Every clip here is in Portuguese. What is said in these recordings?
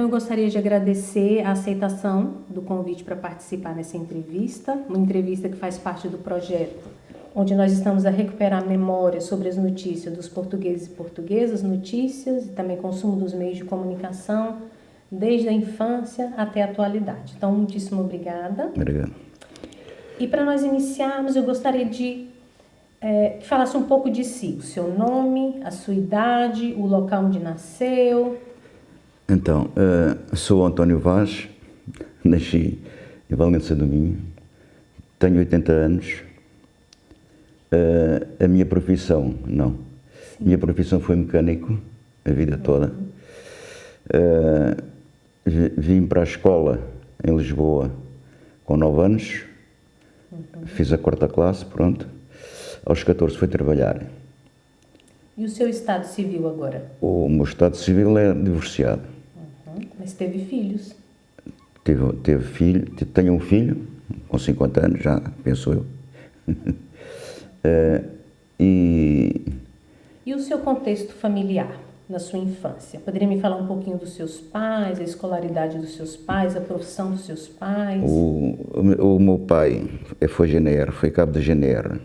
eu gostaria de agradecer a aceitação do convite para participar nessa entrevista, uma entrevista que faz parte do projeto, onde nós estamos a recuperar a memória sobre as notícias dos portugueses e portuguesas, notícias e também consumo dos meios de comunicação, desde a infância até a atualidade. Então, muitíssimo obrigada. Obrigado. E para nós iniciarmos, eu gostaria de que falasse um pouco de si, o seu nome, a sua idade, o local onde nasceu. Então, sou António Vaz, nasci em Valência do Minho, tenho 80 anos. A minha profissão, não. Sim. Minha profissão foi mecânico a vida toda. Vim para a escola em Lisboa com 9 anos, fiz a 4ª classe, pronto. Aos 14 fui trabalhar. E o seu estado civil agora? O meu estado civil é divorciado. Mas teve filhos? Teve filho, tenho um filho, com 50 anos já, penso eu. E o seu contexto familiar, na sua infância? Poderia me falar um pouquinho dos seus pais, a escolaridade dos seus pais, a profissão dos seus pais? O meu pai foi GNR, foi cabo de GNR.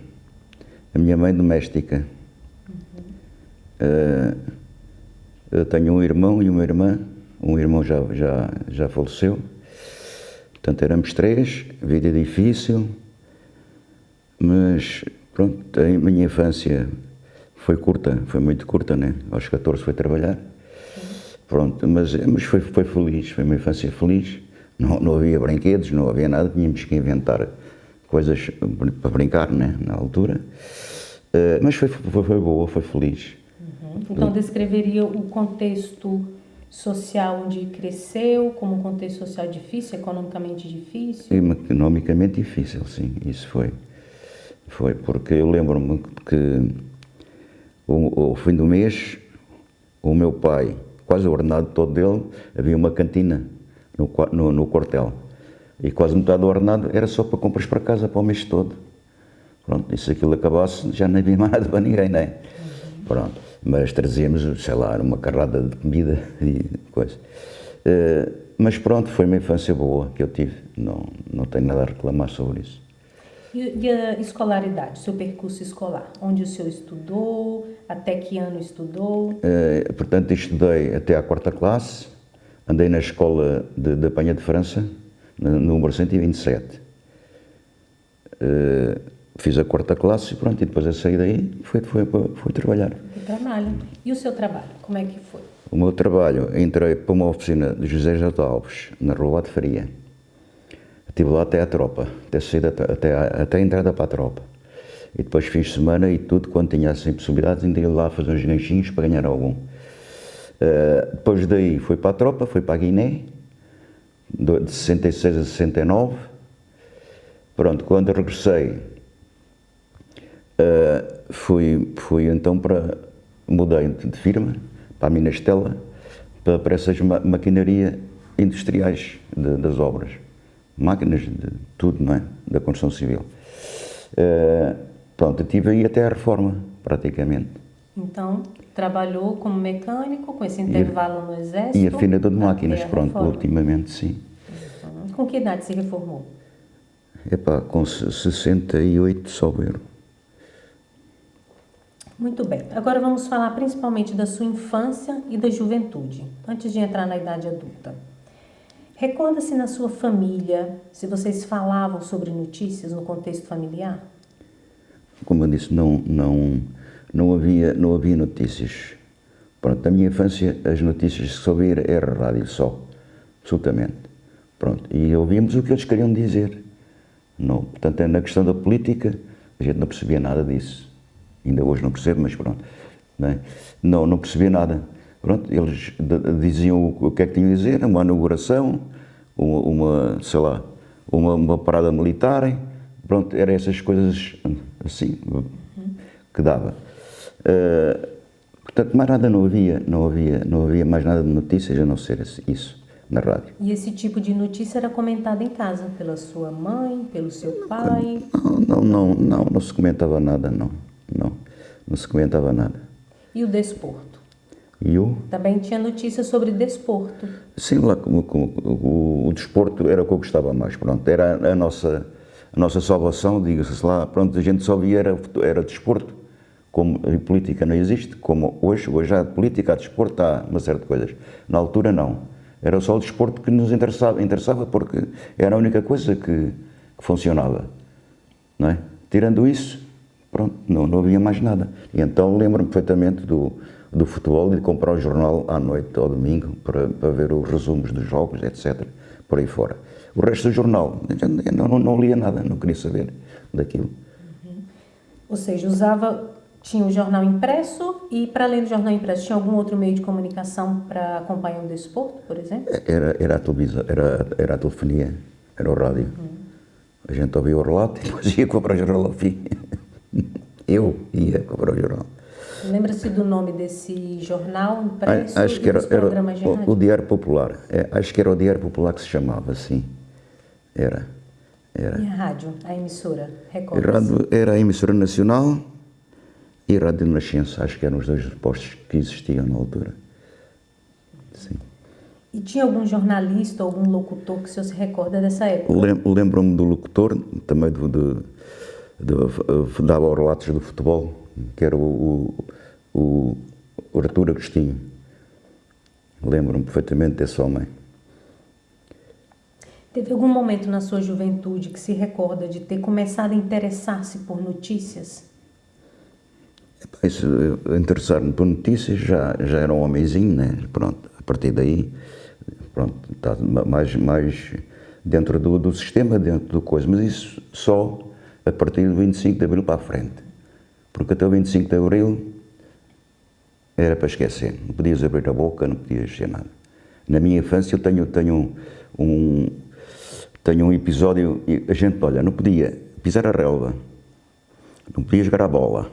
A minha mãe doméstica. Eu tenho um irmão e uma irmã. Um irmão já faleceu. Portanto, éramos 3, vida difícil. Mas, pronto, a minha infância foi curta, foi muito curta, né? Aos 14 fui trabalhar. Pronto, mas foi feliz, foi uma infância feliz. Não havia brinquedos, não havia nada, tínhamos que inventar coisas para brincar, né? Na altura. Mas foi boa, foi feliz. Então, descreveria o contexto social onde cresceu, como um contexto social difícil, economicamente difícil? Economicamente difícil, sim, isso foi. Foi, porque eu lembro-me que ao fim do mês, o meu pai, quase o ordenado todo dele, havia uma cantina no quartel. E quase metade do ordenado era só para compras para casa, para o mês todo. Pronto, e se aquilo acabasse, já não havia mais nada para ninguém, não é? Pronto, mas trazíamos, sei lá, uma carrada de comida e coisa. Mas pronto, foi uma infância boa que eu tive, não tenho nada a reclamar sobre isso. E a escolaridade, o seu percurso escolar? Onde o senhor estudou? Até que ano estudou? Portanto, estudei até à 4ª classe, andei na escola de Apanha de França, no número 127. Fiz a 4ª classe e pronto, e depois a sair daí fui trabalhar. E trabalho. E o seu trabalho, como é que foi? O meu trabalho, entrei para uma oficina de José J. Alves, na Rua de Faria. Estive lá até à tropa, até a entrada para a tropa. E depois fins de semana e tudo, quando tinha assim possibilidades, ainda ia lá fazer uns ganchinhos para ganhar algum. Depois daí fui para a tropa, fui para a Guiné, de 66 a 69. Pronto, quando regressei, então mudei de firma para a Minastela, para essas maquinaria industriais das obras. Máquinas de tudo, não é? Da construção civil. Pronto, eu estive aí até a reforma, praticamente. Então, trabalhou como mecânico, com esse intervalo no Exército? E afinador de máquinas, pronto, ultimamente, sim. Com que idade se reformou? Com 68, só ver. Muito bem. Agora vamos falar principalmente da sua infância e da juventude, antes de entrar na idade adulta. Recorda-se na sua família, se vocês falavam sobre notícias no contexto familiar? Como eu disse, não havia notícias. Pronto, na minha infância as notícias que só ouvia era rádio só, absolutamente. Pronto, e ouvíamos o que eles queriam dizer. Não, portanto, na questão da política, a gente não percebia nada disso. Ainda hoje não percebo, mas pronto. Não percebia nada. Pronto, eles diziam o que é que tinham a dizer, uma inauguração, sei lá, uma parada militar, pronto, eram essas coisas assim que dava. Portanto, mais nada não havia mais nada de notícias a não ser isso na rádio. E esse tipo de notícia era comentada em casa pela sua mãe, pelo seu pai? Não se comentava nada, não se comentava nada. E o desporto? E eu? Também tinha notícias sobre desporto. Sim, lá o desporto era o que eu gostava mais, pronto, era a nossa salvação, diga-se lá, pronto, a gente só via era desporto, como a política não existe, como hoje há política, há desporto, há uma série de coisas. Na altura não, era só o desporto que nos interessava porque era a única coisa que funcionava, não é? Tirando isso, pronto, não havia mais nada. E então lembro-me perfeitamente do futebol e de comprar o jornal à noite, ao domingo, para ver os resumos dos jogos, etc., por aí fora. O resto do jornal, eu não lia nada, não queria saber daquilo. Ou seja, tinha o jornal impresso e, para além do jornal impresso, tinha algum outro meio de comunicação para acompanhar o desporto, por exemplo? Era a televisão, era a telefonia, era o rádio. A gente ouvia o relato e depois ia comprar o jornal ao fim. Eu ia comprar o jornal. Lembra-se do nome desse jornal impresso Acho que e dos programas de rádio? o Diário Popular. Acho que era o Diário Popular que se chamava, sim. Era. E a rádio, a emissora? Era a emissora nacional e a Rádio Nascença. Acho que eram os dois postos que existiam na altura. Sim. E tinha algum jornalista, algum locutor que o senhor se recorda dessa época? Lembro-me do locutor, também dava relatos do futebol, que era o Artur Agostinho. Lembro-me perfeitamente desse homem. Teve algum momento na sua juventude que se recorda de ter começado a interessar-se por notícias? Interessar-me por notícias já era um homenzinho, né? Pronto, a partir daí, pronto, está mais dentro do sistema, dentro do coisa, mas isso só a partir do 25 de Abril para a frente. Porque até o 25 de Abril era para esquecer, não podias abrir a boca, não podias dizer nada. Na minha infância eu tenho um episódio, a gente, olha, não podia pisar a relva, não podia jogar a bola.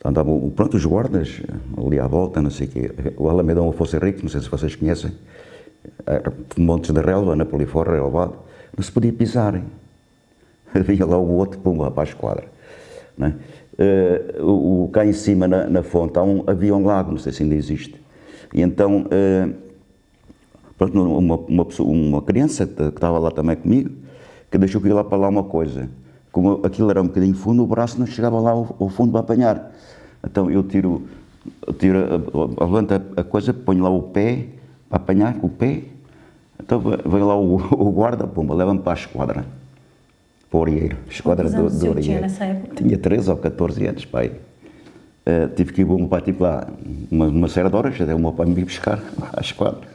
Andavam, pronto, os guardas ali à volta, não sei o quê. O Alamedão Afonso Henriques, não sei se vocês conhecem, montes de relva, na por ali fora, relvado, não se podia pisar. Havia lá o outro, pumba, para a esquadra. Não é? Cá em cima, na fonte, havia um lago, não sei se ainda existe. E então, pronto, uma criança que estava lá também comigo, que deixou que ir lá para lá uma coisa. Como aquilo era um bocadinho fundo, o braço não chegava lá ao fundo para apanhar. Então eu levanto a coisa, ponho lá o pé, para apanhar com o pé. Então vem lá o guarda, pumba, leva-me para a esquadra. Para o Orieiro, esquadra do Orieiro. Tinha nessa época? Tinha 13 ou 14 anos, pai. Tive que ir, o meu pai tive lá uma série de horas, até o meu pai me ia buscar à esquadra.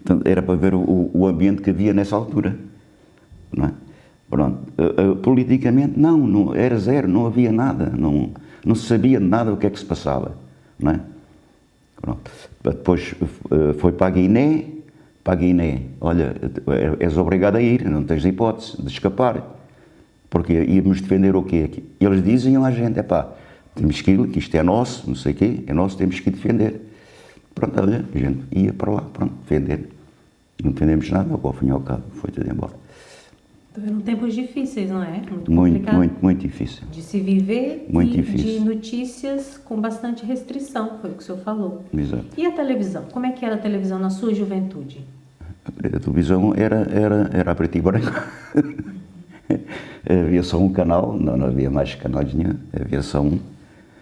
Então, era para ver o ambiente que havia nessa altura. Não é? Pronto. Politicamente, não, era zero, não havia nada, não se sabia nada o que é que se passava. Não é? Pronto. Depois foi para a Guiné, olha, és obrigado a ir, não tens hipótese de escapar. Porque íamos defender o quê? Eles diziam à gente, temos que ir, que isto é nosso, não sei o quê, é nosso, temos que defender. Pronto, olha, a gente ia para lá, pronto, defender. Não defendemos nada, ao fim e ao cabo, foi tudo embora. Eram tempos difíceis, não é? Muito difícil. De se viver muito e difícil. De notícias com bastante restrição, foi o que o senhor falou. Exato. E a televisão? Como é que era a televisão na sua juventude? A televisão era a preto e branco. Havia só um canal, não havia mais canais nenhum, havia só um.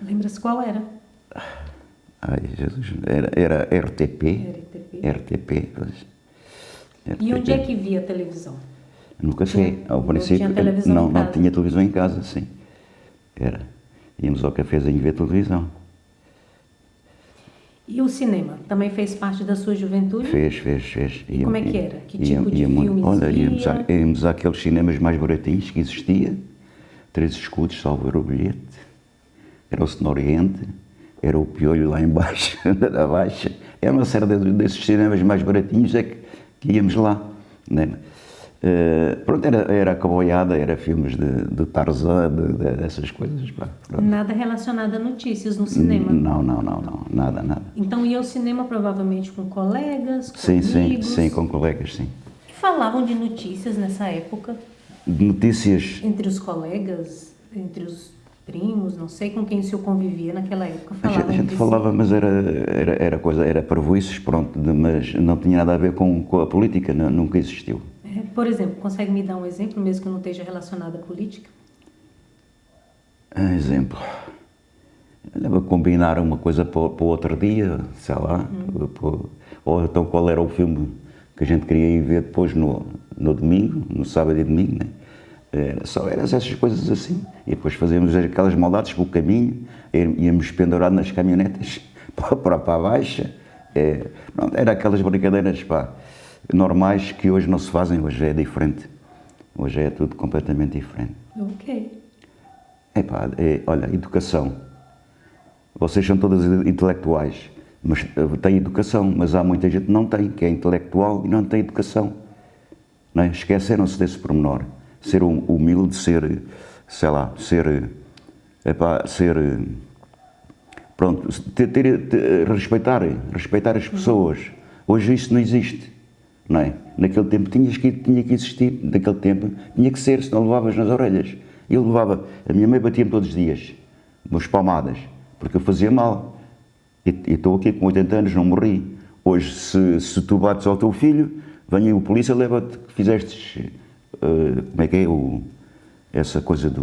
Lembra-se qual era? Ai, Jesus, era RTP. RTP. E onde é que via a televisão? No café, ao princípio. Não tinha televisão em casa, sim. Íamos ao cafezinho ver televisão. E o cinema? Também fez parte da sua juventude? Fez. E como é que era? Que tipo de filmes olha, via? íamos àqueles cinemas mais baratinhos que existia. 3 escudos, salvo o bilhete. Era o Sonoriente, era o Piolho lá embaixo, da Baixa. Era uma série desses cinemas mais baratinhos que íamos lá. Né? Pronto, era a caboiada, era filmes de Tarzan, dessas coisas. Nada relacionado a notícias no cinema? Não, nada. Então ia ao cinema provavelmente com colegas, com amigos? Sim, com colegas, sim. Que falavam de notícias nessa época? Notícias? Entre os colegas, entre os primos, não sei com quem o senhor convivia naquela época, A falavam gente entre si. falava, mas era parvoíces, pronto, mas não tinha nada a ver com a política, nunca existiu. Por exemplo, consegue me dar um exemplo, mesmo que não esteja relacionado à política? Exemplo. Olha, combinar uma coisa para o outro dia, sei lá, ou então qual era o filme que a gente queria ir ver depois no domingo, no sábado e domingo, né? Eram essas coisas assim. E depois fazíamos aquelas maldades pelo caminho, íamos pendurados nas caminhonetas para a baixa. Pronto, era aquelas brincadeiras normais que hoje não se fazem, hoje é diferente. Hoje é tudo completamente diferente. Ok. Olha, educação. Vocês são todas intelectuais, mas têm educação, mas há muita gente que não tem, que é intelectual e não tem educação. Não é? Esqueceram-se desse pormenor. Ser humilde, sei lá, pronto, respeitar as pessoas. Hoje isso não existe, não é? Naquele tempo tinha que existir, naquele tempo tinha que ser, senão levavas nas orelhas. A minha mãe batia-me todos os dias, umas palmadas, porque eu fazia mal. E estou aqui com 80 anos, não morri. Hoje, se tu bates ao teu filho, vem o polícia, leva-te que fizeste, como é que é, essa coisa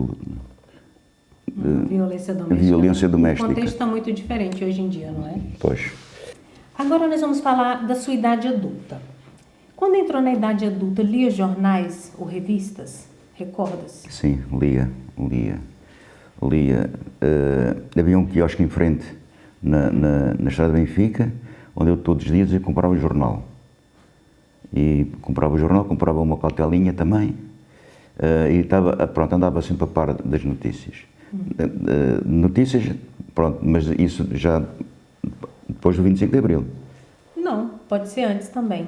Violência doméstica. Violência doméstica. O contexto está muito diferente hoje em dia, não é? Pois. Agora nós vamos falar da sua idade adulta. Quando entrou na idade adulta, lia jornais ou revistas? Recorda-se? Sim, lia. Havia um quiosque em frente, na estrada de Benfica, onde eu todos os dias comprava o jornal. E comprava o jornal, comprava uma cautelinha também, e andava sempre a par das notícias. Notícias, pronto, mas isso já depois do 25 de Abril. Não, pode ser antes também.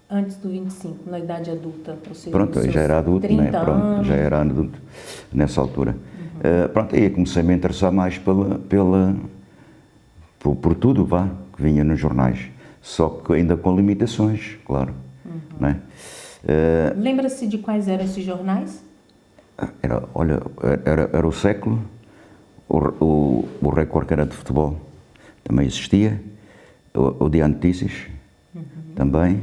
Antes do 25, na idade adulta. Ou seja, Pronto, já era adulto, 30 né? Pronto, anos. já era adulto nessa altura. Aí comecei a me interessar mais por tudo, que vinha nos jornais. Só que ainda com limitações, claro. Né? Lembra-se de quais eram esses jornais? Era o Século, o Record, que era de futebol, também existia, o Dia Notícias, também,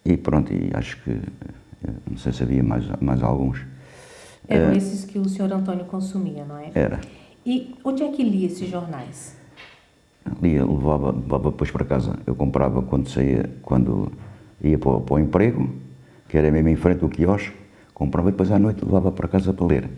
e pronto, e acho que, não sei se havia mais alguns. Eram esses que o senhor Antônio consumia, não é? Era. E onde é que lia esses jornais? Levava depois para casa. Eu comprava quando ia para o emprego, que era mesmo em frente do quiosque, comprava e depois à noite levava para casa para ler.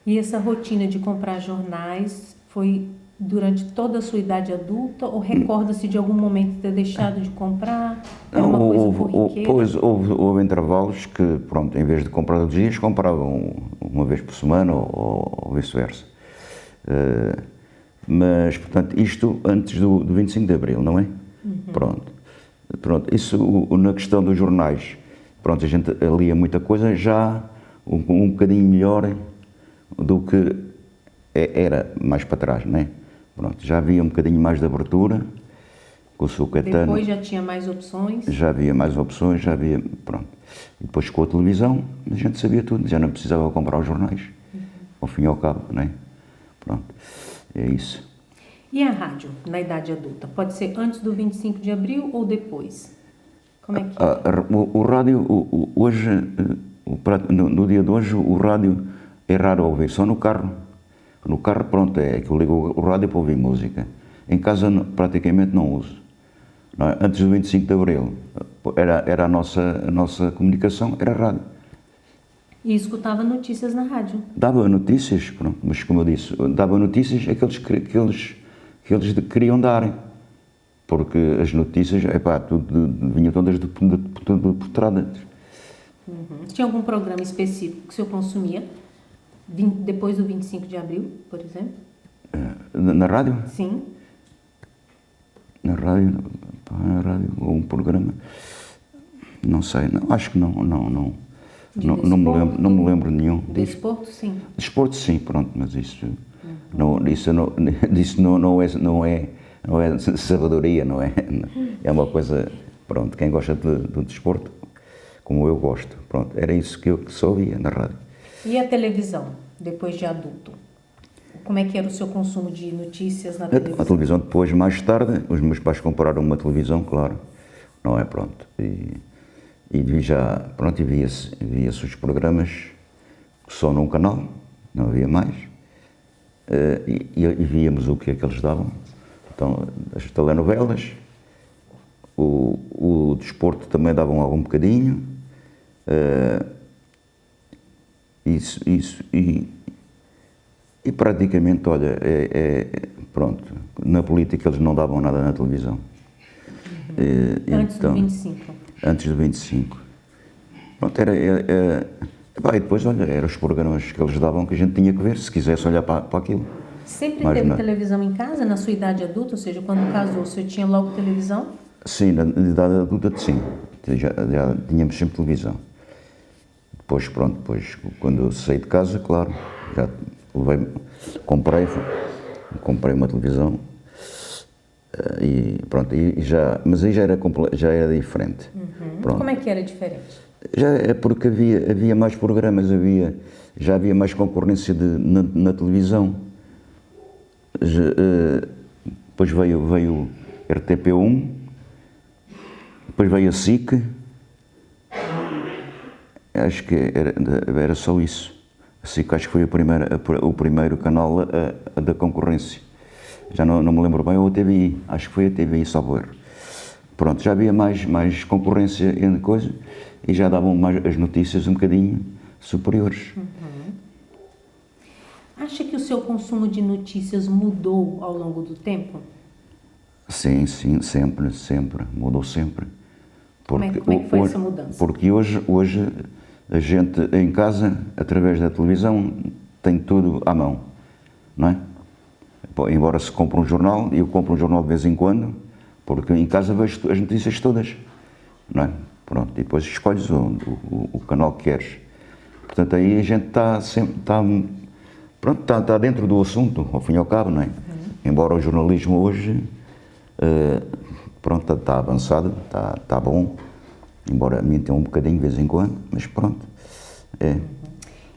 E essa rotina de comprar jornais foi durante toda a sua idade adulta ou recorda-se de algum momento ter deixado de comprar? Era uma coisa corriqueira? Pois houve intervalos que, pronto, em vez de comprar todos os dias, comprava uma vez por semana ou vice-versa. Mas, portanto, isto antes do 25 de Abril, não é? Pronto, isso na questão dos jornais, pronto, a gente lia muita coisa já um bocadinho melhor do que era mais para trás, não é? Pronto, já havia um bocadinho mais de abertura, com o Sr. Caetano. Depois já tinha mais opções? Já havia mais opções, pronto. E depois com a televisão, a gente sabia tudo, já não precisava comprar os jornais, ao fim e ao cabo, não é? Pronto, é isso. E a rádio, na idade adulta? Pode ser antes do 25 de Abril ou depois? Como é que é? O rádio, hoje, no dia de hoje, o rádio é raro ouvir, só no carro. No carro, pronto, é que eu ligo o rádio para ouvir música. Em casa, praticamente não uso. Não é? Antes do 25 de Abril, era a nossa comunicação, era rádio. E escutava notícias na rádio? Dava notícias, pronto, mas como eu disse, dava notícias aqueles que eles queriam dar. Porque as notícias, vinham todas por trás. Tinha algum programa específico que o senhor consumia? Depois do 25 de Abril, por exemplo? Na rádio? Sim. Na rádio, um programa, não sei, acho que não me lembro de nenhum. Desporto, sim. Desporto, sim, pronto, mas isso não é sabedoria, não é? É uma coisa, pronto, quem gosta do desporto, como eu gosto, pronto, era isso que eu só ouvia na rádio. E a televisão? depois de adulto? Como é que era o seu consumo de notícias na A televisão? televisão depois, mais tarde, os meus pais compraram uma televisão, claro, não é, pronto, e já, pronto, e via-se os programas só num canal, não havia mais, e víamos o que é que eles davam, então, as telenovelas, o desporto também davam algum bocadinho, e praticamente, olha, pronto, na política eles não davam nada na televisão. Antes Então, do 25? Antes do 25. Pronto, e depois, olha, eram os programas que eles davam que a gente tinha que ver, se quisesse olhar para aquilo. Sempre Mas teve não. televisão em casa, na sua idade adulta? Ou seja, quando casou, o senhor tinha logo televisão? Sim, na idade adulta, sim. Já tínhamos sempre televisão. Depois, pronto, quando eu saí de casa, claro, já comprei uma televisão e pronto, mas aí já era diferente. Pronto. Como é que era diferente? Já é porque havia mais programas, já havia mais concorrência na televisão. Depois veio RTP1, depois veio a SIC, acho que era só isso. A SIC acho que foi o primeiro canal da concorrência. Já não me lembro bem, ou a TVI, acho que foi a TVI, salvo erro. Pronto, já havia mais concorrência em coisa e já davam mais as notícias um bocadinho superiores. Acha que o seu consumo de notícias mudou ao longo do tempo? Sim, sempre, mudou sempre. Como é que foi essa mudança? Porque hoje a gente em casa, através da televisão, tem tudo à mão, não é? Embora se compre um jornal, eu compro um jornal de vez em quando, porque em casa vejo as notícias todas, não é? Pronto, e depois escolhes o canal que queres. Portanto, aí a gente está dentro do assunto, ao fim e ao cabo, não é? Embora o jornalismo hoje, pronto, está avançado, está bom, embora mintem um bocadinho de vez em quando, mas pronto, é.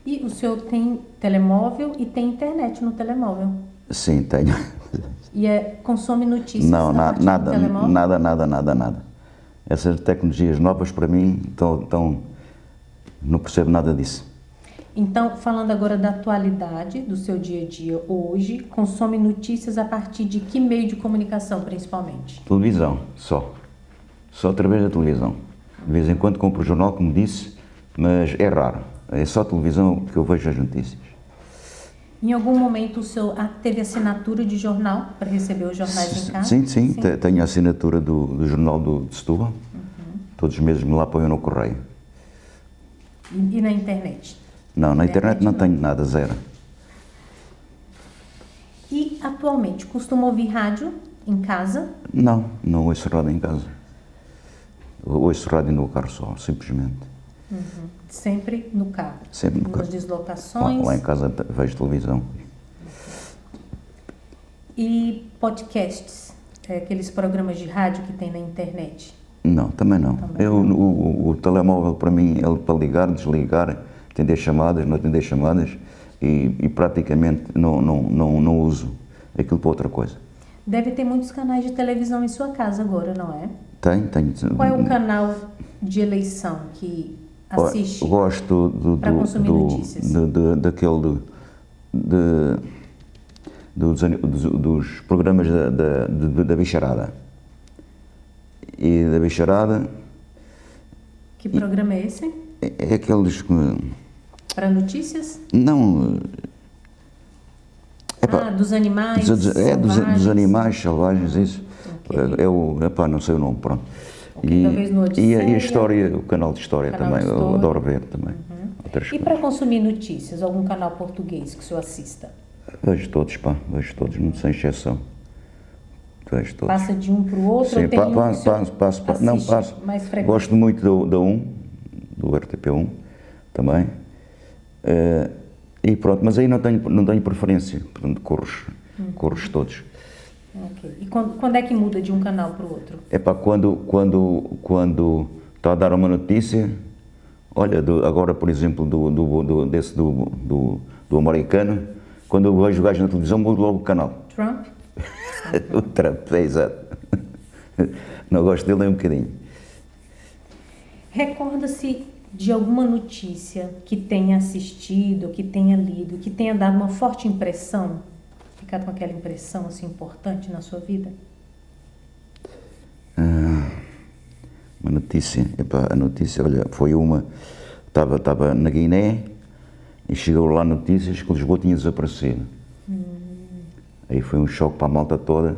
E o senhor tem telemóvel e tem internet no telemóvel? Sim, tenho. E consome notícias Não, a partir do telemóvel? nada. Essas tecnologias novas para mim não percebo nada disso. Então, falando agora da atualidade do seu dia a dia hoje, consome notícias a partir de que meio de comunicação, principalmente? Televisão, só através da televisão. De vez em quando compro o jornal, como disse, mas é raro. É só televisão que eu vejo as notícias. Em algum momento o senhor teve assinatura de jornal para receber os jornais em casa? Sim. Tenho a assinatura do jornal de Setúbal. Todos os meses me lá ponho no correio. E na internet? Não, na internet não tenho nada, zero. E atualmente, costuma ouvir rádio em casa? Não ouço rádio em casa. Ouço rádio no carro só, simplesmente. Sempre no carro? Sempre no carro. Nas deslocações? Lá em casa vejo televisão. E podcasts? Aqueles programas de rádio que tem na internet? Não, também não. O telemóvel para mim é para ligar, desligar, atender chamadas, não atender chamadas e praticamente não uso aquilo para outra coisa. Deve ter muitos canais de televisão em sua casa agora, não é? Tenho. Qual é o canal de eleição que assiste? Gosto para consumir notícias? Daquele dos programas da bicharada. E da bicharada... Que programa é esse? É aqueles que... Para notícias? Não... dos animais dos animais selvagens, isso. Okay. Não sei o nome, pronto. Okay, talvez no Odisseia. E a história, o canal de história também, eu adoro ver também. E para consumir notícias, algum canal português que o senhor assista? Vejo todos, não sem exceção. Vejo todos. Passa de um para o outro? Sim, passo. Não, passo. Mais frequente? Gosto muito do RTP1 também. E pronto, mas aí não tenho preferência, portanto corros todos. Okay. E quando é que muda de um canal para o outro? Quando está a dar uma notícia, olha, agora por exemplo do do americano, quando eu vejo o gajo na televisão, mudo logo o canal. Trump? O Trump, é exato. Não gosto dele nem um bocadinho. Recorda-se de alguma notícia que tenha assistido, que tenha lido, que tenha dado uma forte impressão, ficado com aquela impressão assim importante na sua vida? Uma notícia, a notícia, olha, foi uma, estava na Guiné e chegou lá notícias que Lisboa tinha desaparecido. Aí foi um choque para a malta toda,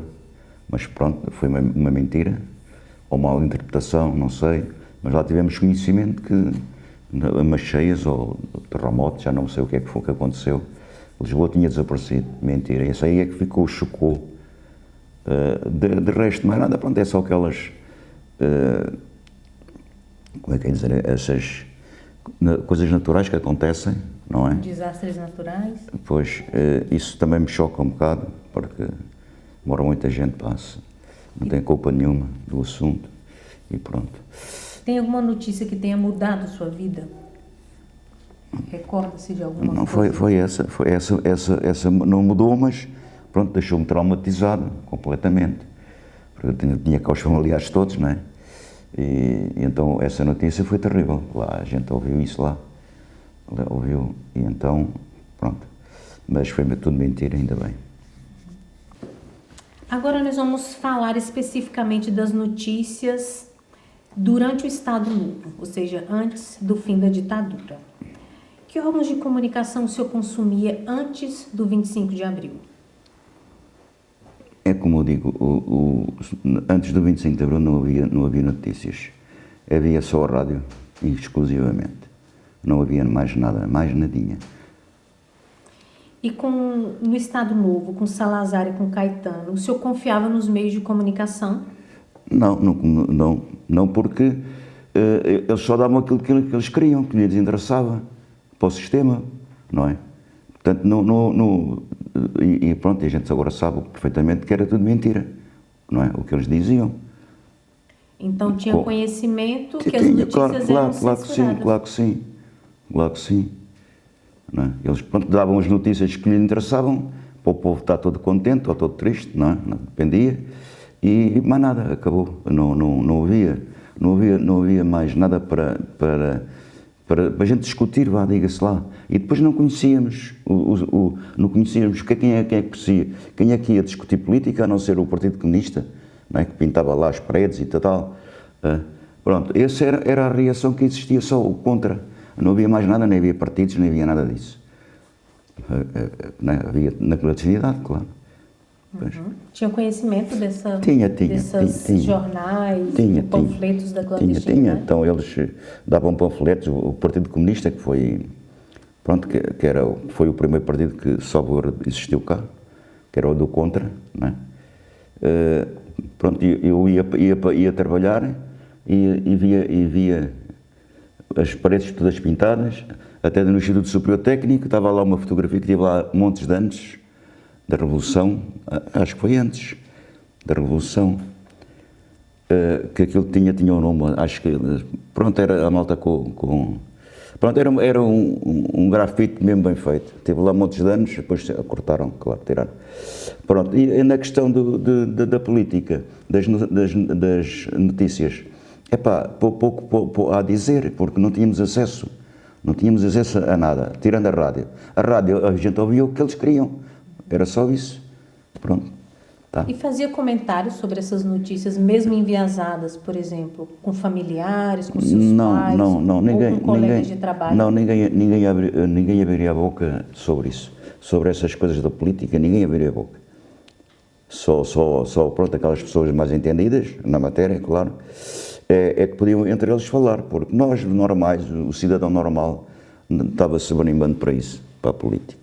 mas pronto, foi uma mentira, ou mal interpretação, não sei, mas lá tivemos conhecimento que, umas cheias ou terremotos, já não sei o que é que foi que aconteceu, Lisboa tinha desaparecido, mentira, isso aí é que ficou, chocou. De resto, mais nada, pronto, é só aquelas, como é que é dizer, essas coisas naturais que acontecem, não é? Desastres naturais? Pois, isso também me choca um bocado, porque mora muita gente, passa, não tem culpa nenhuma do assunto e pronto. Tem alguma notícia que tenha mudado sua vida? Recorda-se de alguma Não, coisa? foi essa não mudou, mas pronto, deixou-me traumatizado completamente, porque eu tinha cá os familiares todos, não é? E então essa notícia foi terrível, lá a gente ouviu isso lá, ouviu, e então, pronto, mas foi tudo mentira, ainda bem. Agora nós vamos falar especificamente das notícias durante o Estado Novo, ou seja, antes do fim da ditadura. Que órgãos de comunicação o senhor consumia antes do 25 de abril? É como eu digo, antes do 25 de abril não havia notícias, havia só a rádio, exclusivamente, não havia mais nada, mais nadinha. E no Estado Novo, com Salazar e com Caetano, o senhor confiava nos meios de comunicação? Não, porque eles só davam aquilo que eles queriam, que lhes interessava para o sistema, não é? Portanto, e pronto, a gente agora sabe perfeitamente que era tudo mentira, não é? O que eles diziam. Então tinha conhecimento que as notícias eram censuradas? Claro que sim. Não é? Eles pronto, davam as notícias que lhe interessavam, para o povo estar todo contente ou todo triste, não é? Não dependia, e mais nada, acabou. Não havia mais nada para a gente discutir, diga-se lá. E depois não conhecíamos, não conhecíamos quem é que ia discutir política, a não ser o Partido Comunista, não é? Que pintava lá as paredes e tal. Pronto, essa era a reação que existia, só o contra. Não havia mais nada, nem havia partidos, nem havia nada disso. Havia na clandestinidade, claro. Tinha conhecimento desses jornais, panfletos da clandestinidade? Tinha. Então eles davam panfletos, o Partido Comunista, que foi, pronto, foi o primeiro partido que só existiu cá, que era o do contra, não é? Pronto, eu ia trabalhar e via as paredes todas pintadas, até no Instituto Superior Técnico, estava lá uma fotografia que tive lá montes de anos da Revolução, acho que foi antes da Revolução, que aquilo tinha um nome, acho que, pronto, era a malta pronto, era um grafite mesmo bem feito, teve lá montes de anos, depois cortaram, claro, tiraram. Pronto, e na questão da política, das notícias, pouco a dizer, porque não tínhamos acesso a nada, tirando a rádio. A rádio, a gente ouvia o que eles queriam, era só isso, pronto. Tá. E fazia comentários sobre essas notícias, mesmo enviesadas, por exemplo, com familiares, com seus pais, ou com colegas de trabalho? Não, ninguém abriria a boca sobre isso, sobre essas coisas da política, ninguém abriria a boca. Só pronto, aquelas pessoas mais entendidas na matéria, claro, é que podiam entre eles falar, porque nós, normais, o cidadão normal, estava-se banimbando para isso, para a política.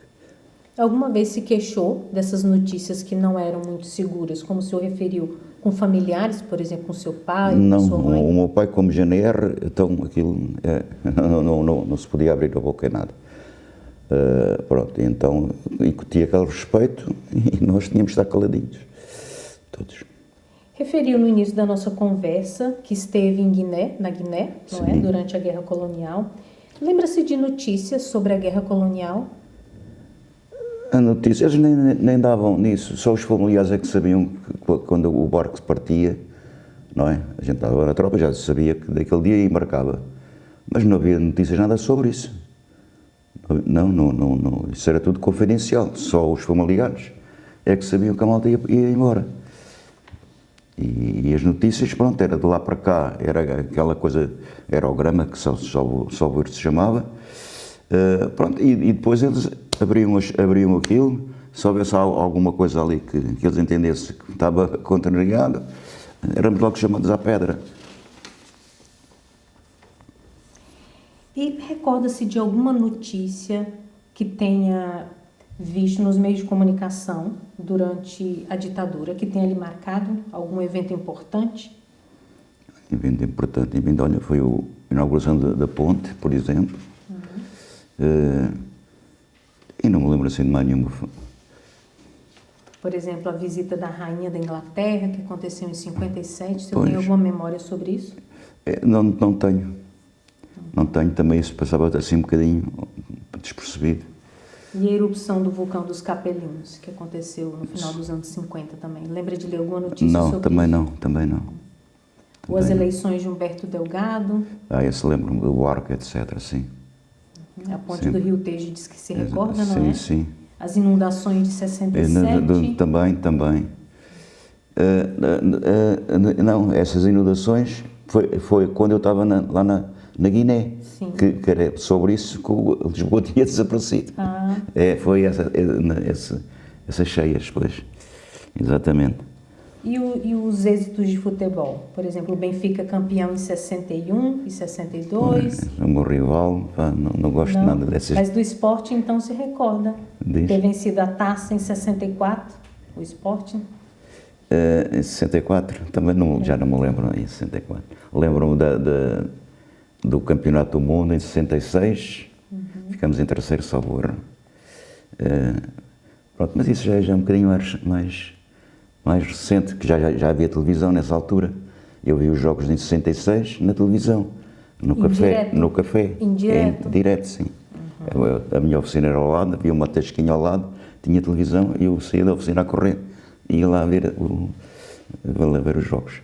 Alguma vez se queixou dessas notícias que não eram muito seguras, como o senhor referiu, com familiares, por exemplo, com seu pai, com sua mãe? Não, o meu pai como GNR, então aquilo não se podia abrir a boca em nada. Pronto, então incutia aquele respeito e nós tínhamos de estar caladinhos, todos. Referiu no início da nossa conversa que esteve na Guiné, não é? Durante a Guerra Colonial. Lembra-se de notícias sobre a Guerra Colonial? A notícia, eles nem davam nisso, só os familiares é que sabiam que quando o barco partia, não é? A gente estava na tropa, já sabia que daquele dia embarcava, mas não havia notícias nada sobre isso. Não, isso era tudo confidencial, só os familiares é que sabiam que a malta ia embora. E as notícias, pronto, era de lá para cá, era aquela coisa, aerograma, que só se chamava, pronto, e depois eles abriam aquilo, se houvesse alguma coisa ali que eles entendessem que estava contrariado, éramos logo chamados à pedra. E recorda-se de alguma notícia que tenha visto nos meios de comunicação durante a ditadura, que tenha lhe marcado algum evento importante? Evento importante, olha, foi a inauguração da ponte, por exemplo. E não me lembro assim de mais nenhuma. Por exemplo, a visita da rainha da Inglaterra, que aconteceu em 57. Você Pois. tem alguma memória sobre isso? Não tenho. Não tenho, também isso passava assim um bocadinho despercebido. E a erupção do vulcão dos Capelinhos, que aconteceu no final dos anos 50 também. Lembra de ler alguma notícia Não, sobre também isso? não, também não. Ou as eleições de Humberto Delgado? Esse lembro-me do arco, etc, sim. A ponte Sim. do Rio Tejo diz que se recorda, não Sim, é? sim. As inundações de 67? Também. Não, essas inundações foi quando eu estava lá na Guiné, Sim. que era sobre isso que o Lisboa tinha desaparecido. Foi essas cheias, pois, exatamente. E os êxitos de futebol? Por exemplo, o Benfica campeão em 61 e 62. O meu rival, não gosto nada dessas. Mas do Sporting, então, se recorda. Diz. Ter vencido a taça em 64, o Sporting. Em 64, também já não me lembro em 64. Lembro-me do Campeonato do Mundo em 66, ficamos em terceiro, salvo erro. Pronto, mas isso já é um bocadinho mais recente, que já havia televisão nessa altura. Eu vi os jogos em 66 na televisão, no café. Em direto? Direto, sim. A minha oficina era ao lado, havia uma tasquinha ao lado, tinha televisão e eu saía da oficina a correr e ia lá ver os jogos.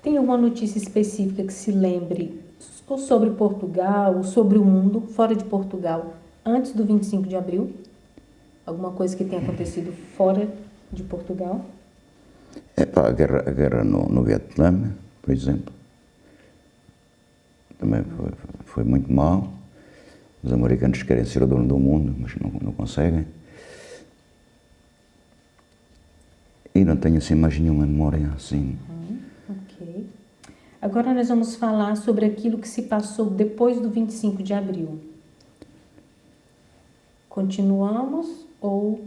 Tem alguma notícia específica que se lembre ou sobre Portugal, ou sobre o mundo, fora de Portugal, antes do 25 de abril? Alguma coisa que tenha acontecido fora de Portugal? A guerra no Vietnã, por exemplo, também foi muito mal. Os americanos querem ser o dono do mundo, mas não conseguem. E não tenho assim mais nenhuma memória assim. Ok. Agora nós vamos falar sobre aquilo que se passou depois do 25 de abril. Continuamos ou...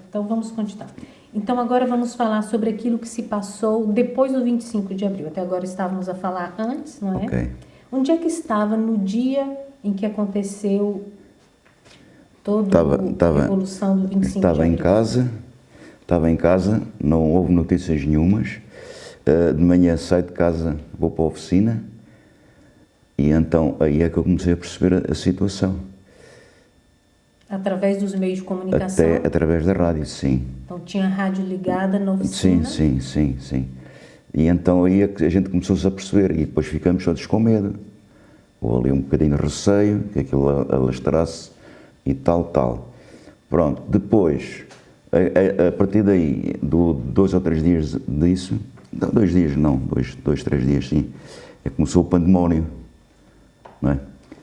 Então vamos continuar. Então agora vamos falar sobre aquilo que se passou depois do 25 de abril. Até agora estávamos a falar antes, não é? Ok. Onde é que estava no dia em que aconteceu toda a revolução do 25 de abril? Estava em casa, não houve notícias nenhumas. De manhã saio de casa, vou para a oficina e então aí é que eu comecei a perceber a situação. Através dos meios de comunicação? Até através da rádio, sim. Então tinha a rádio ligada na oficina? Sim. E então aí é que a gente começou-se a perceber e depois ficamos todos com medo. Houve ali um bocadinho de receio, que aquilo alastrasse e tal. Pronto, depois, a partir daí, 2 ou 3 dias disso, não, 2 dias não, 2, 3 dias sim, começou o pandemónio, não é?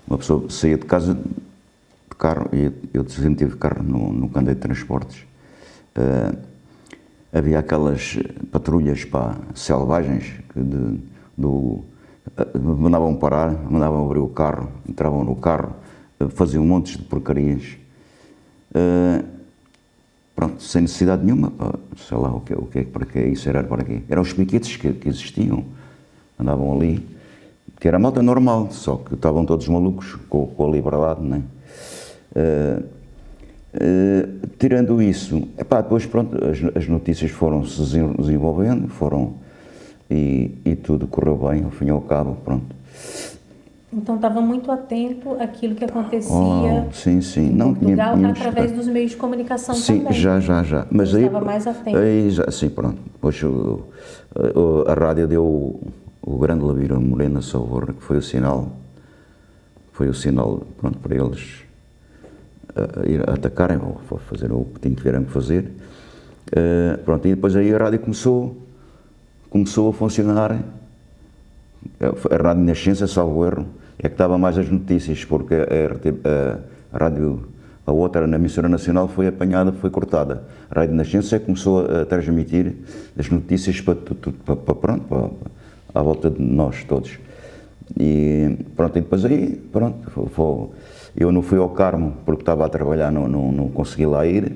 Uma pessoa saía de casa de carro, e eu sempre tive carro, nunca andei de transportes. Havia aquelas patrulhas selvagens que mandavam parar, mandavam abrir o carro, entravam no carro, faziam montes de porcarias. Pronto, sem necessidade nenhuma, sei lá para que isso era para quê. Eram os piquetes que existiam, andavam ali, que era a malta normal, só que estavam todos malucos com a liberdade, não é? Tirando isso, depois pronto, as notícias foram se desenvolvendo, e tudo correu bem, ao fim e ao cabo, pronto. Então estava muito atento àquilo que acontecia Sim, sim. em Não, Portugal tínhamos através dos meios de comunicação sim, também. já. Mas Eu aí, estava mais atento. aí já, sim, pronto. Depois a rádio deu o grande Lavira Morena, salvo erro, que foi o sinal, pronto, para eles ir atacarem, ou fazer o que tiveram que fazer. Pronto, e depois aí a rádio começou a funcionar. A Rádio Nascença, salvo erro, é que dava mais as notícias, porque a rádio, a outra na emissora nacional foi apanhada, foi cortada. A Rádio Nascença começou a transmitir as notícias à volta de nós todos. E pronto, e depois aí, pronto, eu não fui ao Carmo porque estava a trabalhar, não consegui lá ir.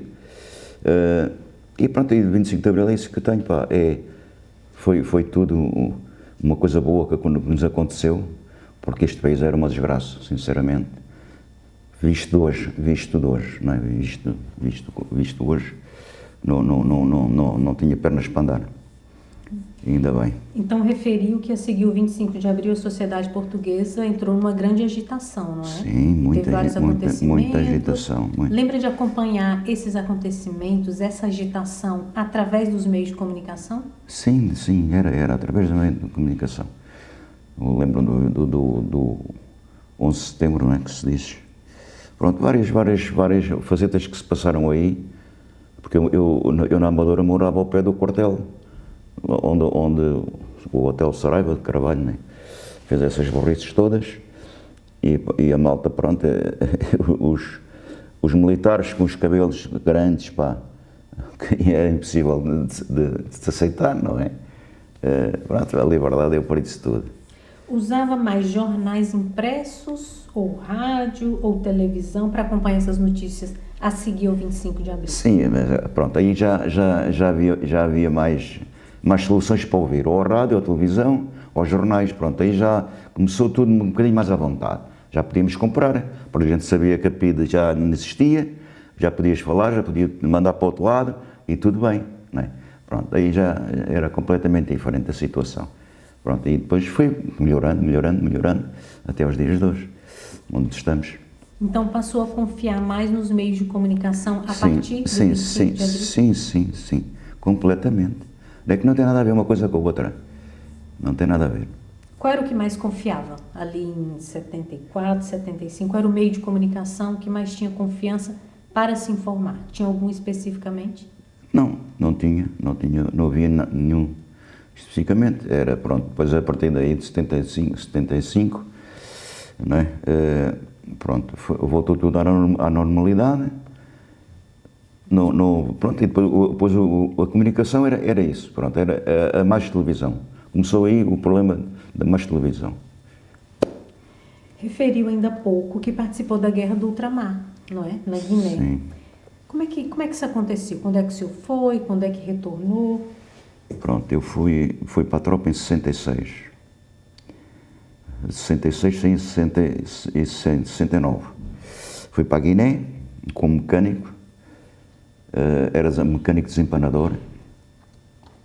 E pronto, e 25 de Abril é isso que tenho, pá, foi tudo uma coisa boa que nos aconteceu, porque este país era uma desgraça, sinceramente. Visto de hoje, não é? Visto hoje, não tinha pernas para andar. Ainda bem. Então referiu que a seguir o 25 de abril a sociedade portuguesa entrou numa grande agitação, não é? Sim, Teve vários acontecimentos. muita agitação. Lembra de acompanhar esses acontecimentos, essa agitação, através dos meios de comunicação? Sim, era através do meio de comunicação. Eu lembro do 11 de setembro, não é, que se diz. Pronto, várias facetas que se passaram aí, porque eu na Amadora morava ao pé do quartel, onde o Hotel Saraiva de Carvalho, né, fez essas burrices todas, e a malta, pronto, os militares com os cabelos grandes, pá, que era impossível de se aceitar, não é? Pronto, a liberdade é por isso tudo. Usava mais jornais impressos, ou rádio, ou televisão, para acompanhar essas notícias a seguir ao 25 de abril? Sim, mas pronto, aí já havia mais soluções para ouvir, ou a rádio, ou a televisão, ou os jornais, pronto, aí já começou tudo um bocadinho mais à vontade. Já podíamos comprar, porque a gente sabia que a PIDE já não existia, já podias falar, já podia mandar para o outro lado, e tudo bem, não é? Pronto, aí já era completamente diferente a situação. Pronto, e depois foi melhorando, até aos dias de hoje, onde estamos. Então passou a confiar mais nos meios de comunicação a partir do 25 de abril? Sim, completamente. É que não tem nada a ver uma coisa com a outra, não tem nada a ver. Qual era o que mais confiava? Ali em 74, 75, era o meio de comunicação que mais tinha confiança para se informar? Tinha algum especificamente? Não havia nenhum especificamente. Era, pronto, depois a partir daí de 75, não é? Pronto, voltou tudo à normalidade. Pronto, e depois a comunicação era isso, pronto, era a mais televisão. Começou aí o problema da mais televisão. Referiu ainda há pouco que participou da Guerra do Ultramar, não é? Na Guiné. Sim. Como é que isso aconteceu? Quando é que o senhor foi? Quando é que retornou? Pronto, eu fui para a tropa em 66. 66 sim, 69. Fui para a Guiné como mecânico. Era mecânico desempanador.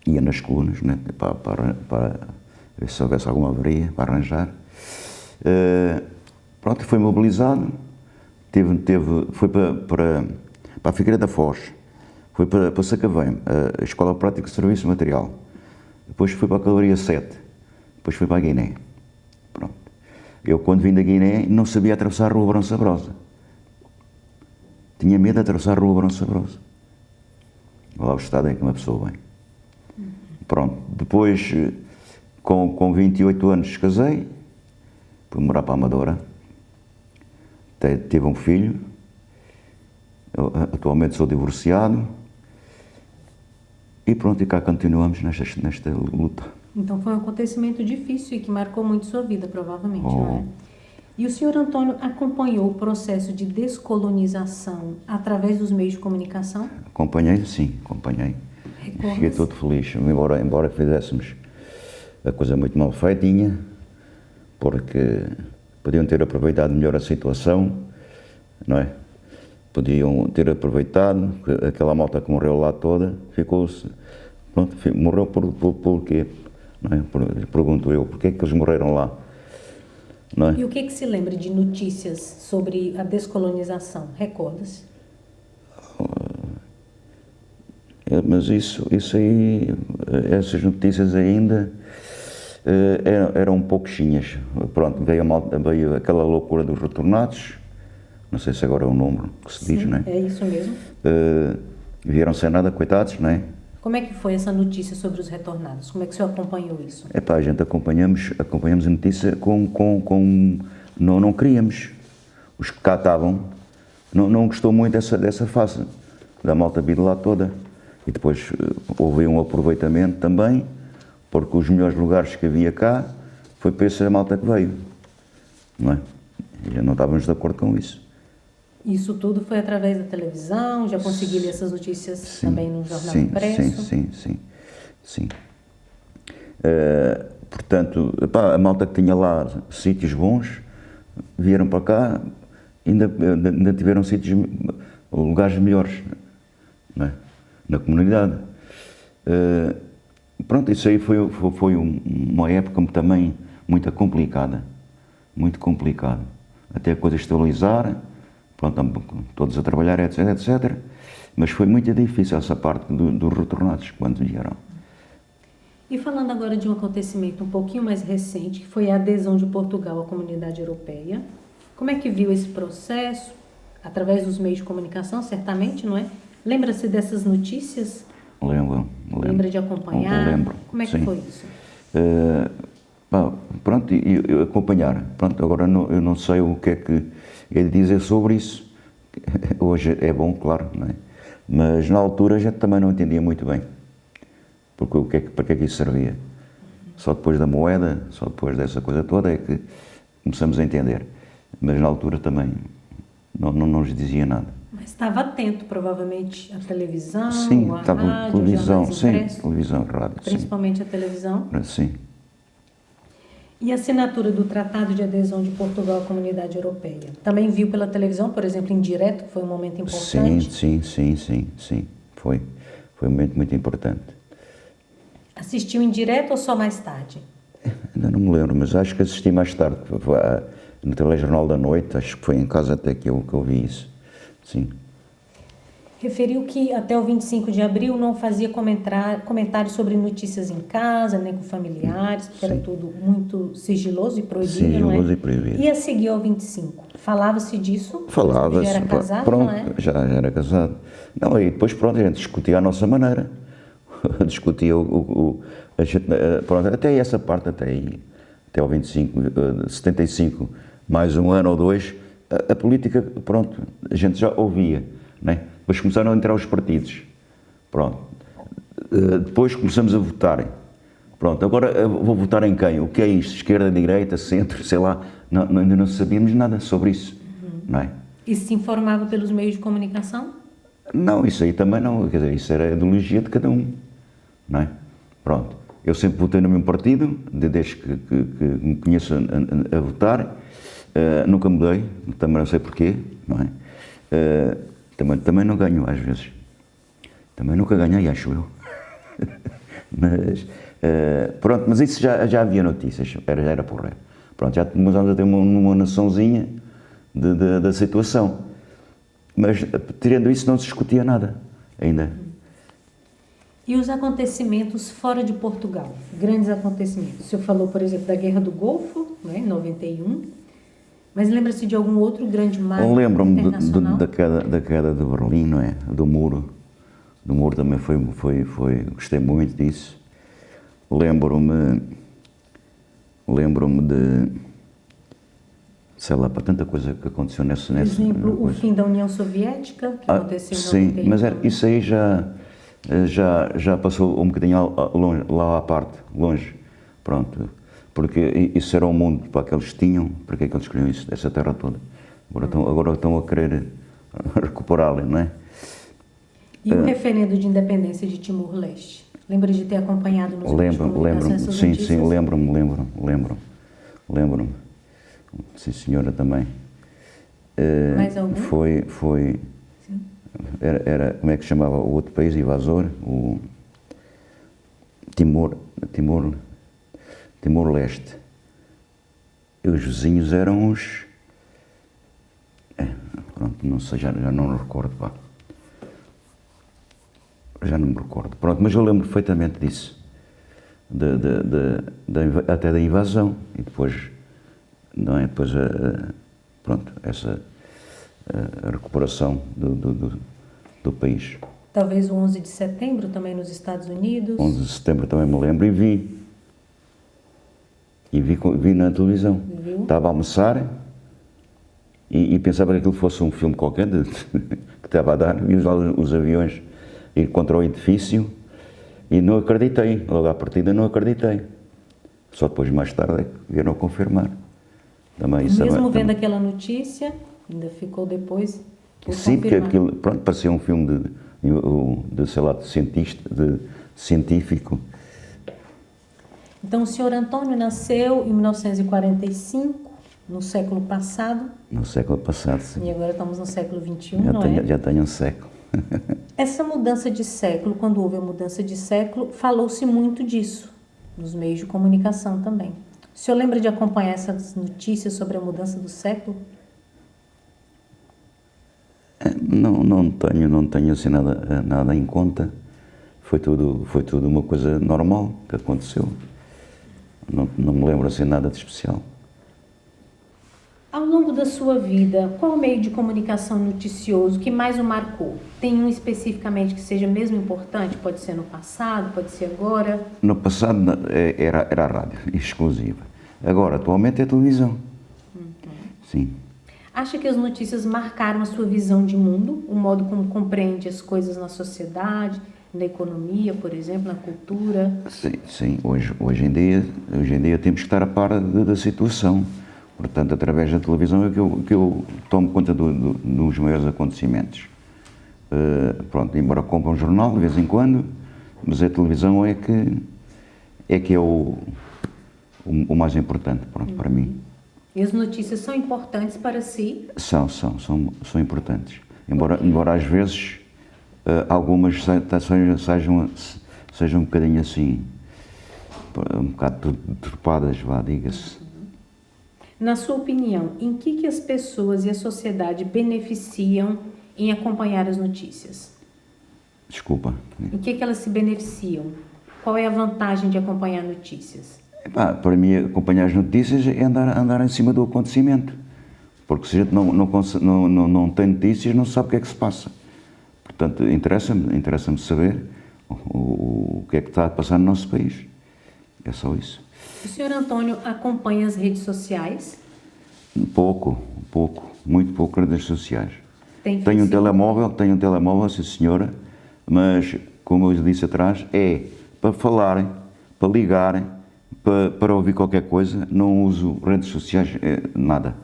Ia nas colunas, né, para ver se houvesse alguma avaria, para arranjar. Pronto, foi mobilizado. Foi para a Figueira da Foz. Foi para Sacavém, a Escola Prática de Serviço e Material. Depois fui para a Caloria 7. Depois fui para a Guiné. Pronto. Eu, quando vim da Guiné, não sabia atravessar a Rua Barão Sabrosa. Tinha medo de atravessar a Rua Barão Sabrosa. Lá o estado em que uma pessoa vem. Pronto. Depois, com 28 anos, casei. Fui morar para a Amadora. Tive um filho. Eu, atualmente sou divorciado. E pronto, e cá continuamos nesta luta. Então foi um acontecimento difícil e que marcou muito sua vida, provavelmente, não é? E o senhor Antônio acompanhou o processo de descolonização através dos meios de comunicação? Acompanhei. Fiquei todo feliz, embora fizéssemos a coisa muito mal feitinha, porque podiam ter aproveitado melhor a situação, não é? Podiam ter aproveitado, aquela malta que morreu lá toda, morreu por quê? Não é? Pergunto eu, porquê é que eles morreram lá? não é? E o que se lembra de notícias sobre a descolonização? Recorda-se? Mas isso aí, essas notícias ainda eram pouquinhas. Pronto, veio aquela loucura dos retornados, não sei se agora é o número que se diz, não é? É isso mesmo. Vieram sem nada, coitados, não é? Como é que foi essa notícia sobre os retornados? Como é que o senhor acompanhou isso? A gente acompanhamos a notícia não queríamos. Os que cá estavam não gostou muito dessa face, da malta vir lá toda. E depois houve um aproveitamento também, porque os melhores lugares que havia cá foi para essa malta que veio, não é? E já não estávamos de acordo com isso. Isso tudo foi através da televisão? Já consegui ler essas notícias também no jornal impresso? Sim. Portanto, a malta que tinha lá sítios bons, vieram para cá, ainda tiveram sítios, lugares melhores, não é? Na comunidade. Pronto, isso aí foi uma época também muito complicada, até a coisa estabilizar, pronto, todos a trabalhar, etc. Mas foi muito difícil essa parte dos retornados, quando vieram. E falando agora de um acontecimento um pouquinho mais recente, que foi a adesão de Portugal à Comunidade Europeia, como é que viu esse processo? Através dos meios de comunicação, certamente, não é? Lembra-se dessas notícias? Lembro. Lembra de acompanhar? Lembro. Como é que foi isso? Pronto, e acompanhar. Pronto, agora eu não sei o que é que é de dizer sobre isso. Hoje é bom, claro, não é? Mas na altura a gente também não entendia muito bem. Porque para que é que isso servia? Só depois da moeda, só depois dessa coisa toda é que começamos a entender. Mas na altura também não nos dizia nada. Mas estava atento, provavelmente, à televisão, sim, à estava rádio, televisão, jornais sim, impressos, televisão, rádio, principalmente a televisão. Sim. E a assinatura do Tratado de Adesão de Portugal à Comunidade Europeia? Também viu pela televisão, por exemplo, em direto, que foi um momento importante? Sim. Foi um momento muito importante. Assistiu em direto ou só mais tarde? Ainda não me lembro, mas acho que assisti mais tarde. No telejornal da noite, acho que foi em casa até que eu vi isso. Sim. Referiu que até o 25 de abril não fazia comentários sobre notícias em casa, nem com familiares, porque era tudo muito sigiloso e proibido, não é? Sigiloso e proibido. E a seguir ao 25? Falava-se disso? Falava-se. Já era casado, pronto, não é? já era casado. Não, e depois pronto, a gente discutia à nossa maneira. Discutia pronto, até essa parte, até ao 25, 75, mais um ano ou dois, a política, pronto, a gente já ouvia, né? Depois começaram a entrar os partidos, pronto. Depois começamos a votar. Pronto, agora vou votar em quem? O que é isto? Esquerda, direita, centro, sei lá. Ainda não sabíamos nada sobre isso, não é? E se informava pelos meios de comunicação? Não, isso aí também não, quer dizer, isso era a ideologia de cada um, não é? Pronto, eu sempre votei no mesmo partido, desde que me conheço a votar, nunca mudei, também não sei porquê, não é? Também não ganho às vezes, também nunca ganhei, acho eu, mas pronto, mas isso já havia notícias, era porreiro, pronto, já começámos a ter uma noçãozinha da situação, mas tirando isso não se discutia nada ainda. E os acontecimentos fora de Portugal, grandes acontecimentos. O senhor falou, por exemplo, da Guerra do Golfo, né, em 91, mas lembra-se de algum outro grande marco internacional? Lembro-me da queda de Berlim, não é? Do muro também foi gostei muito disso. Lembro-me de, sei lá, para tanta coisa que aconteceu nessa... Por exemplo, o fim da União Soviética, que aconteceu em 91. Sim, mas isso aí já passou um bocadinho longe, lá à parte, longe, pronto, porque isso era o mundo para que eles tinham, para que é que eles queriam isso, essa terra toda. Agora estão a querer recuperá-la, não é? E o referendo de independência de Timor-Leste? Lembra de ter acompanhado nos meios de comunicação essas notícias? Sim, lembro-me. Sim, senhora, também. Mais algum? Foi era, como é que se chamava o outro país invasor? O Timor-Leste. E os vizinhos eram os... pronto, não sei, já não me recordo, pá. Já não me recordo. Pronto, mas eu lembro perfeitamente disso. Até da invasão. E depois, não é? Depois, pronto, essa a recuperação do país. Talvez o 11 de setembro também nos Estados Unidos. 11 de setembro também me lembro e vi. E vi na televisão. Viu? Estava a almoçar e pensava que aquilo fosse um filme qualquer que estava a dar. Vi os aviões ir contra o edifício e não acreditei. Logo à partida não acreditei. Só depois, mais tarde, é que vieram a confirmar. Também, isso Mesmo também, vendo aquela notícia, ainda ficou depois por sim, porque confirmar. aquilo, pronto, parecia um filme sei lá, de cientista, de científico. Então, o senhor Antônio nasceu em 1945, no século passado, No século passado, sim. e agora estamos no século XXI, não é? Já tenho um século. Essa mudança de século, quando houve a mudança de século, falou-se muito disso, nos meios de comunicação também. O senhor lembra de acompanhar essas notícias sobre a mudança do século? Não tenho assim nada em conta. Foi tudo uma coisa normal que aconteceu. Não me lembro assim nada de especial. Ao longo da sua vida, qual o meio de comunicação noticioso que mais o marcou? Tem um especificamente que seja mesmo importante? Pode ser no passado, pode ser agora? No passado era a rádio, exclusiva. Agora, atualmente, é a televisão. Sim. Acha que as notícias marcaram a sua visão de mundo? O modo como compreende as coisas na sociedade, na economia, por exemplo, na cultura? Sim. Hoje em dia temos que estar a par da situação. Portanto, através da televisão é que eu tomo conta dos maiores acontecimentos. Pronto, embora compre um jornal de vez em quando, mas a televisão é que é o mais importante, pronto, para mim. E as notícias são importantes para si? São importantes. Embora às vezes algumas sejam um bocadinho assim, um bocado deturpadas, vá, diga-se. Na sua opinião, em que as pessoas e a sociedade beneficiam em acompanhar as notícias? Desculpa. Em que elas se beneficiam? Qual é a vantagem de acompanhar notícias? Para mim, acompanhar as notícias é andar em cima do acontecimento. Porque se a gente não tem notícias, não sabe o que é que se passa. Portanto, interessa-me saber o que é que está a passar no nosso país. É só isso. O senhor Antônio acompanha as redes sociais? Muito pouco redes sociais. Tenho um telemóvel, sim senhora, mas, como eu disse atrás, é para falarem, para ligarem, para ouvir qualquer coisa. Não uso redes sociais, nada.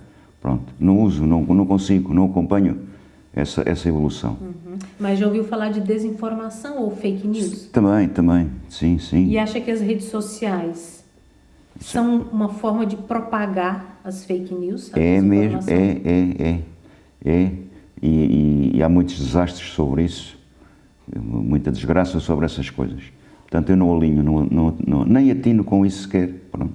Pronto, não uso, não consigo, não acompanho essa evolução. Mas já ouviu falar de desinformação ou fake news? Também, sim. E acha que as redes sociais são uma forma de propagar as fake news? É mesmo, e há muitos desastres sobre isso, muita desgraça sobre essas coisas. Portanto, eu não alinho, nem atino com isso sequer. Pronto.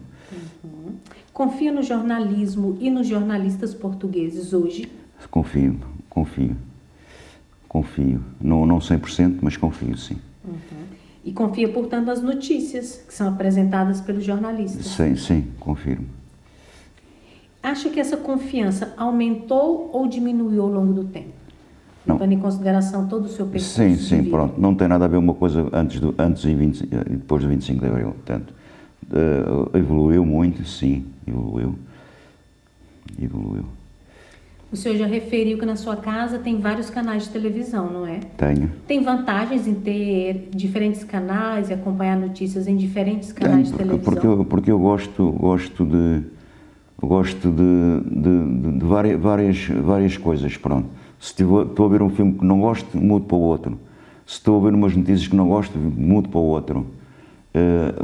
Confia no jornalismo e nos jornalistas portugueses hoje? Confio. Não 100%, mas confio, sim. E confia, portanto, nas notícias que são apresentadas pelos jornalistas? Sim, confirmo. Acha que essa confiança aumentou ou diminuiu ao longo do tempo? Não. Levando em consideração todo o seu percurso de Sim, vida. pronto. Não tem nada a ver uma coisa antes e depois do 25 de Abril. Portanto, evoluiu muito, sim, evoluiu. O senhor já referiu que na sua casa tem vários canais de televisão, não é? Tenho. Tem vantagens em ter diferentes canais e acompanhar notícias em diferentes canais de televisão? Porque eu gosto de várias coisas, pronto. Se estou a ver um filme que não gosto, mudo para o outro. Se estou a ver umas notícias que não gosto, mudo para o outro.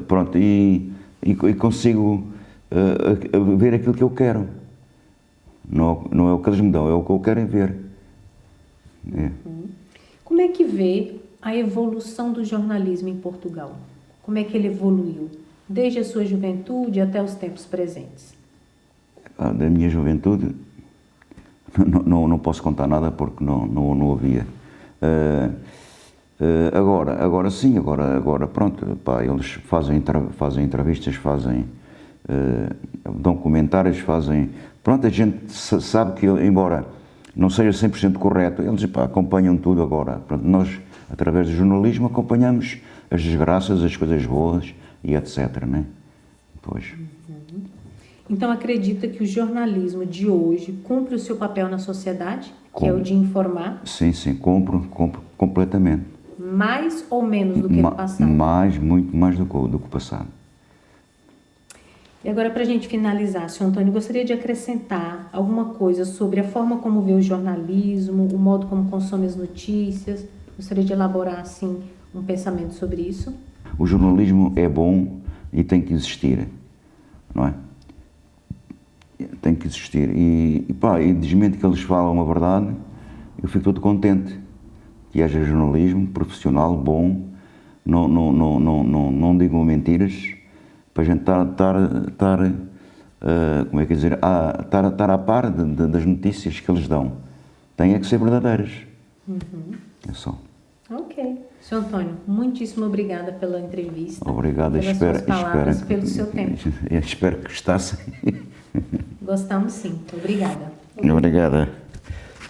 Pronto, e consigo ver aquilo que eu quero. Não é o que eles me dão, é o que eu quero ver. Como é que vê a evolução do jornalismo em Portugal? Como é que ele evoluiu, desde a sua juventude até os tempos presentes? Da minha juventude, não posso contar nada porque não havia. Agora sim, agora pronto, pá, eles fazem entrevistas, dão comentários, pronto, a gente sabe que, embora não seja 100% correto, eles, pá, acompanham tudo agora. Pronto, nós, através do jornalismo, acompanhamos as desgraças, as coisas boas e etc, né? Pois. Então, acredita que o jornalismo de hoje cumpre o seu papel na sociedade, que é o Cumpre. de informar? Sim, cumpro completamente. Mais ou menos do que no passado? Muito mais do que o passado. E agora, para a gente finalizar, senhor Antônio, gostaria de acrescentar alguma coisa sobre a forma como vê o jornalismo, o modo como consome as notícias? Gostaria de elaborar, assim, um pensamento sobre isso? O jornalismo é bom e tem que existir, não é? Tem que existir. E desmente que eles falam a verdade, eu fico todo contente que haja jornalismo profissional, bom, não digam mentiras, para a gente estar como é que dizer, estar a par das notícias que eles dão. Tem é que ser verdadeiras. É só. Ok. Senhor Antônio, muitíssimo obrigada pela entrevista. Obrigado, pelas suas palavras, pelo seu tempo. Espero que gostassem. Gostamos sim. Obrigada. Obrigada.